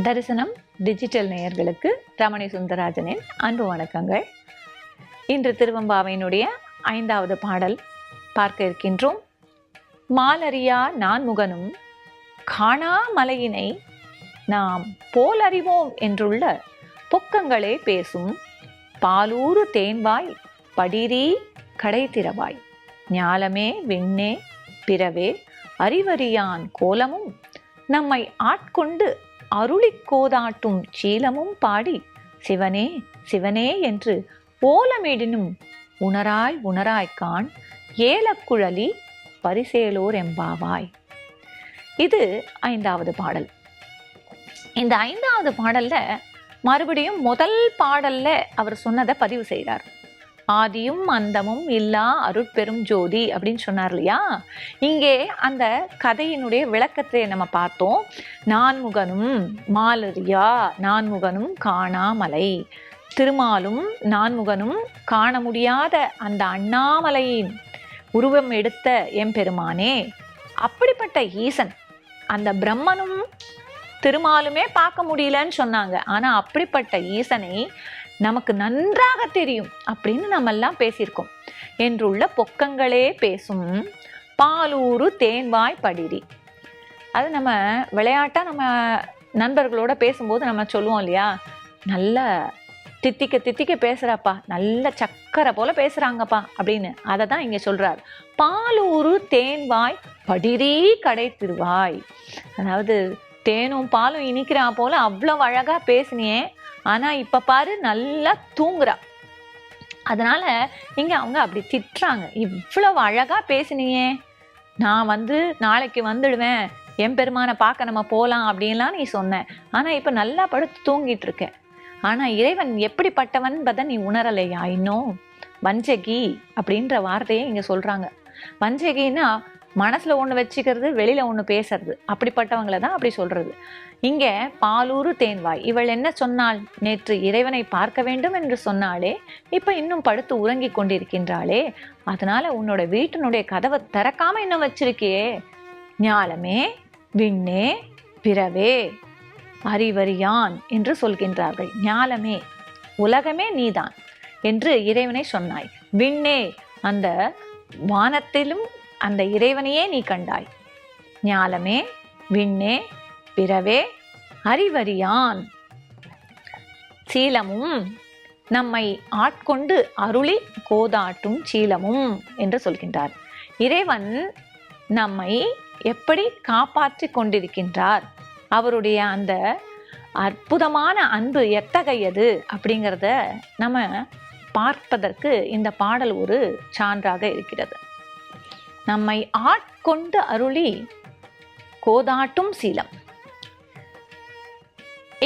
தரிசனம் டிஜிட்டல் நேயர்களுக்கு ரமணி சுந்தரராஜனின் அன்பு வணக்கங்கள். இன்று திருவெம்பாவையினுடைய 5வது பாடல் பார்க்க இருக்கின்றோம். மாலறியா நான்முகனும் காணா மலையினை நாம் போலறிவோம் என்றுள்ள பொக்கங்களே பேசும் பாலூறு தேன்வாய் படிரீ கடை திறவாய் ஞாலமே விண்ணே பிறவே அறிவறியான் கோலமும் நம்மை ஆட்கொண்டு அருளிக் கோதாட்டும் சீலமும் பாடி சிவனே சிவனே என்று ஓலமிடினும் உணராய் உணராய்கான் ஏலக்குழலி பரிசேலோர் எம்பாவாய். இது 5வது பாடல். இந்த 5வது பாடல்ல மறுபடியும் முதல் பாடல்ல அவர் சொன்னதை பதிவு செய்கிறார். ஆதியும் அந்தமும் இல்லா அருட்பெரும் ஜோதி அப்படின்னு சொன்னார் இல்லையா. இங்கே அந்த கதையினுடைய விளக்கத்தை நம்ம பார்த்தோம். நான்முகனும் மாலரியா நான்முகனும் காணாமலை, திருமாலும் நான்முகனும் காண முடியாத அந்த அண்ணாமலையின் உருவம் எடுத்த எம்பெருமானே, அப்படிப்பட்ட ஈசன், அந்த பிரம்மனும் திருமாலுமே பார்க்க முடியலன்னு சொன்னாங்க. ஆனா அப்படிப்பட்ட ஈசனை நமக்கு நன்றாக தெரியும் அப்படின்னு நம்ம எல்லாம் பேசியிருக்கோம். என்றுள்ள பொக்கங்களே பேசும் பாலூறு தேன்வாய் படிரி. அது நம்ம விளையாட்டா நம்ம நண்பர்களோட பேசும்போது நம்ம சொல்லுவோம் இல்லையா, நல்ல தித்திக்க தித்திக்க பேசுறாப்பா, நல்ல சக்கரை போல பேசுறாங்கப்பா அப்படின்னு. அதை தான் இங்க சொல்றார். பாலூறு தேன்வாய் படிரி கடை திருவாய். அதாவது தேனும் பாலும் இனிக்கிறா போல அவ்வளவு அழகா பேசினியே, ஆனா இப்ப பாரு நல்லா தூங்குறா. அதனால இங்க அவங்க அப்படி திட்டுறாங்க. இவ்வளவு அழகா பேசினியே, நான் நாளைக்கு வந்துடுவேன், எம்பெருமானை பார்க்க நம்ம போலாம் அப்படின்லாம் நீ சொன்ன, ஆனா இப்ப நல்லா படுத்து தூங்கிட்டு இருக்க. ஆனா இறைவன் எப்படிப்பட்டவன் என்பதை நீ உணரலையா இன்னும்? வஞ்சகி அப்படின்ற வார்த்தையை இங்க சொல்றாங்க. வஞ்சகின்னா மனசுல ஒண்ணு வச்சுக்கிறது, வெளியில ஒண்ணு பேசுறது, அப்படிப்பட்டவங்களை தான் அப்படி சொல்றது. இங்க பாலூறு தேன்வாய், இவள் என்ன சொன்னாள்? நேற்று இறைவனை பார்க்க வேண்டும் என்று சொன்னாலே, இப்ப இன்னும் படுத்து உறங்கி கொண்டிருக்கின்றாளே, அதனால உன்னோட வீட்டினுடைய கதவை திறக்காம இன்னும் வச்சிருக்கியே. ஞாலமே விண்ணே பிறவே அறிவறியான் என்று சொல்கின்றார்கள். ஞாலமே உலகமே நீதான் என்று இறைவனை சொன்னாய். விண்ணே அந்த வானத்திலும் அந்த இறைவனையே நீ கண்டாய். ஞாலமே விண்ணே பிறவே அறிவறியான் சீலமும் நம்மை ஆட்கொண்டு அருளி கோதாட்டும் சீலமும் என்று சொல்கின்றார். இறைவன் நம்மை எப்படி காப்பாற்றி கொண்டிருக்கின்றார், அவருடைய அந்த அற்புதமான அன்பு எத்தகையது அப்படிங்கிறத நம்ம பார்ப்பதற்கு இந்த பாடல் ஒரு சான்றாக இருக்கிறது. நம்மை ஆட்கொண்டு அருளி கோதாட்டும் சீலம்.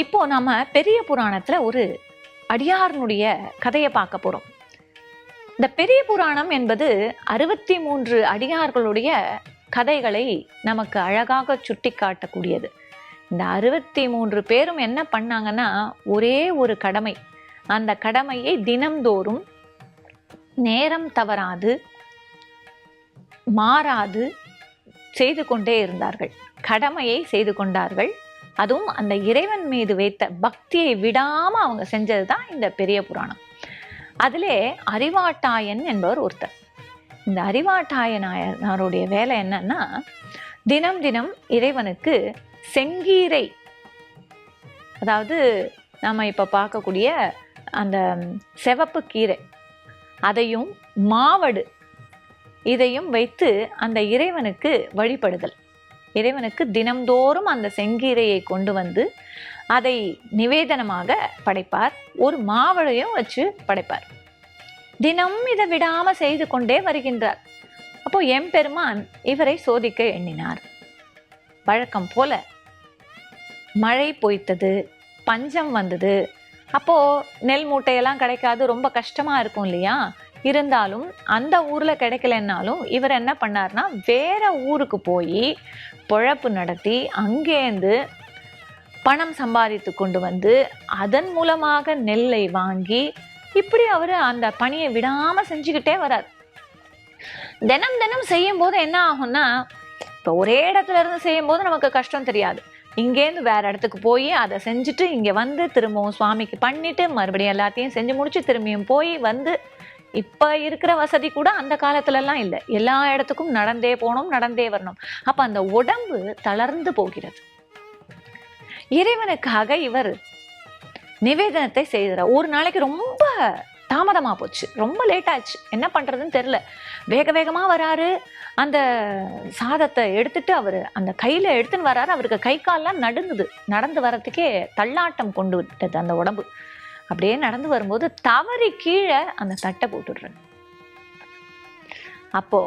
இப்போ நம்ம பெரிய புராணத்துல ஒரு அடியாரனுடைய கதையை பார்க்க போறோம். இந்த பெரிய புராணம் என்பது 63 அடியார்களுடைய கதைகளை நமக்கு அழகாக சுட்டி காட்டக்கூடியது. இந்த 63 பேரும் என்ன பண்ணாங்கன்னா, ஒரே ஒரு கடமை, அந்த கடமையை தினம்தோறும் நேரம் தவறாது மாறாது செய்து கொண்டே இருந்தார்கள். கடமையை செய்து கொண்டார்கள். அதுவும் அந்த இறைவன் மீது வைத்த பக்தியை விடாம அவங்க செஞ்சதுதான் இந்த பெரிய புராணம். அதிலே அறிவாட்டாயன் என்பவர் ஒருத்தர். இந்த அறிவாட்டாயனாருடைய வேலை என்னன்னா, தினம் தினம் இறைவனுக்கு செங்கீரை, அதாவது நம்ம இப்ப பார்க்கக்கூடிய அந்த சிவப்பு கீரை, அதையும் மாவடு இதையும் வைத்து அந்த இறைவனுக்கு வழிபடுதல். இறைவனுக்கு தினம்தோறும் அந்த செங்கீரையை கொண்டு வந்து அதை நிவேதனமாக படைப்பார். ஒரு மாவளையும் வச்சு படைப்பார். தினம் இதை விடாம செய்து கொண்டே வருகின்றார். அப்போ எம்பெருமான் இவரை சோதிக்க எண்ணினார். வழக்கம் போல மழை பொய்த்தது, பஞ்சம் வந்தது. அப்போ நெல் மூட்டையெல்லாம் கிடைக்காது, ரொம்ப கஷ்டமா இருக்கும் இல்லையா. இருந்தாலும் அந்த ஊர்ல கிடைக்கலன்னாலும் இவர் என்ன பண்ணார்னா, வேற ஊருக்கு போய் பொழப்பு நடத்தி அங்கேருந்து பணம் சம்பாதித்து கொண்டு வந்து அதன் மூலமாக நெல்லை வாங்கி இப்படி அவர் அந்த பணியை விடாம செஞ்சுக்கிட்டே வரார். தினம் தினம் செய்யும் போது என்ன ஆகும்னா, இப்போ ஒரே இடத்துல இருந்து செய்யும் போது நமக்கு கஷ்டம் தெரியாது. இங்கேருந்து வேற இடத்துக்கு போய் அதை செஞ்சுட்டு இங்க வந்து திரும்பவும் சுவாமிக்கு பண்ணிட்டு மறுபடியும் எல்லாத்தையும் செஞ்சு முடிச்சு திரும்பியும் போய் வந்து, இப்ப இருக்கிற வசதி கூட அந்த காலத்துல எல்லாம் இல்லை. எல்லா இடத்துக்கும் நடந்தே போகணும், நடந்தே வரணும். அப்ப அந்த உடம்பு தளர்ந்து போகிறது. இறைவனுக்காக இவர் நிவேதனத்தை செய்கிறார். ஒரு நாளைக்கு ரொம்ப தாமதமா போச்சு, ரொம்ப லேட் ஆச்சு. என்ன பண்றதுன்னு தெரியல. வேக வேகமா வராரு. அந்த சாதத்தை எடுத்துட்டு அவரு அந்த கையில எடுத்துன்னு வராரு. அவருக்கு கை கால்லாம் நடுங்குது. நடந்து வர்றதுக்கே தள்ளாட்டம் கொண்டு விட்டது அந்த உடம்பு. அப்படியே நடந்து வரும்போது தவறி கீழே அந்த தட்டை போட்டுடுறாரு. அப்போ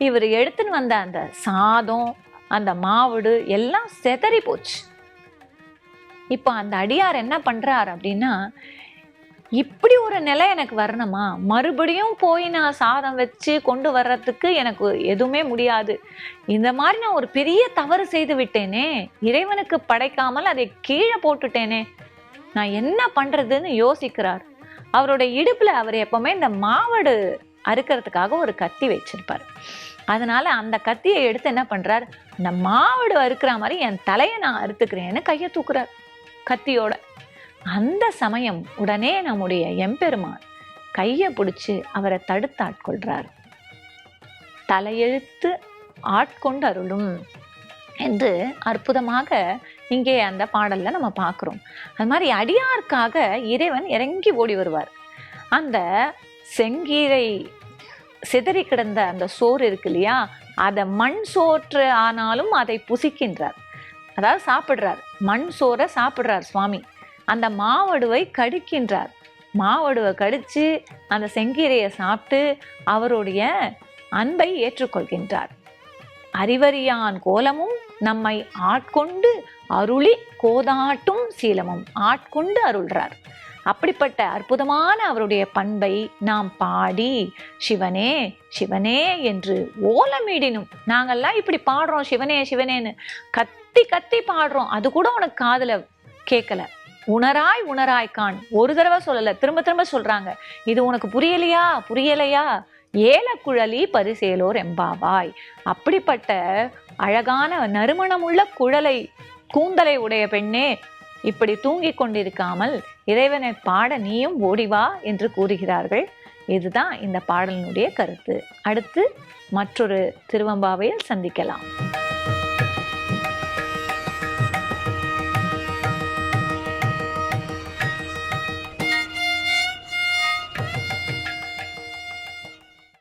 இவர் எடுத்துன்னு வந்த அந்த சாதம், அந்த மாவுடு எல்லாம் செதறி போச்சு. இப்போ அந்த அடியார் என்ன பண்றார் அப்படின்னா, இப்படி ஒரு நிலை எனக்கு வரணுமா, மறுபடியும் போய் நான் சாதம் வச்சு கொண்டு வர்றதுக்கு எனக்கு எதுவுமே முடியாது. இந்த மாதிரி நான் ஒரு பெரிய தவறு செய்து விட்டேனே, இறைவனுக்கு படைக்காமல் அதை கீழே போட்டுட்டேனே, நான் என்ன பண்றதுன்னு யோசிக்கிறார். அவருடைய இடுப்புல அவர் எப்பவுமே இந்த மாவடு அறுக்கிறதுக்காக ஒரு கத்தி வச்சிருப்பார். அதனால அந்த கத்தியை எடுத்து என்ன பண்றார், இந்த மாவடு அறுக்கிற மாதிரி என் தலையை நான் அறுத்துக்கிறேன்னு கையை தூக்குறார் கத்தியோட. அந்த சமயம் உடனே நம்முடைய எம்பெருமான் கையை பிடிச்சு அவரை தடுத்து ஆட்கொள்றார். தலையெழுத்து ஆட்கொண்டு அருளும் என்று அற்புதமாக இங்கே அந்த பாடல்ல நம்ம பார்க்கிறோம். அது மாதிரி அடியாருக்காக இறைவன் இறங்கி ஓடி வருவார். அந்த செங்கீரை சிதறி கிடந்த அந்த சோறு இருக்கு இல்லையா, அதை மண் சோற்று ஆனாலும் அதை புசிக்கின்றார். அதாவது சாப்பிடுறார், மண் சோறை சாப்பிடுறார் சுவாமி. அந்த மாவடுவை கடிக்கின்றார். மாவடுவை கடிச்சு அந்த செங்கீரையை சாப்பிட்டு அவருடைய அன்பை ஏற்றுக்கொள்கின்றார். அறிவறியான் கோலமும் நம்மை ஆட்கொண்டு அருளி கோதாட்டும் சீலமும் ஆட்கொண்டு அருள்றார். அப்படிப்பட்ட அற்புதமான அவருடைய பண்பை நாம் பாடி சிவனே சிவனே என்று ஓலமிடினும், நாங்கள்லாம் இப்படி பாடுறோம் சிவனே சிவனேன்னு கத்தி கத்தி பாடுறோம், அது கூட உனக்கு காதுல கேட்கல. உணராய் உணராய் காண், ஒரு தடவை சொல்லல, திரும்ப திரும்ப சொல்றாங்க. இது உனக்கு புரியலையா புரியலையா, ஏலக்குழலி பரிசேலோர் எம்பாவாய். அப்படிப்பட்ட அழகான நறுமணமுள்ள குழலை கூந்தலை உடைய பெண்ணே, இப்படி தூங்கிக் கொண்டிருக்காமல் இறைவனை பாட நீயும் ஓடிவா என்று கூறுகிறார்கள். இதுதான் இந்த பாடலினுடைய கருத்து. அடுத்து மற்றொரு திருவெம்பாவையில் சந்திக்கலாம்.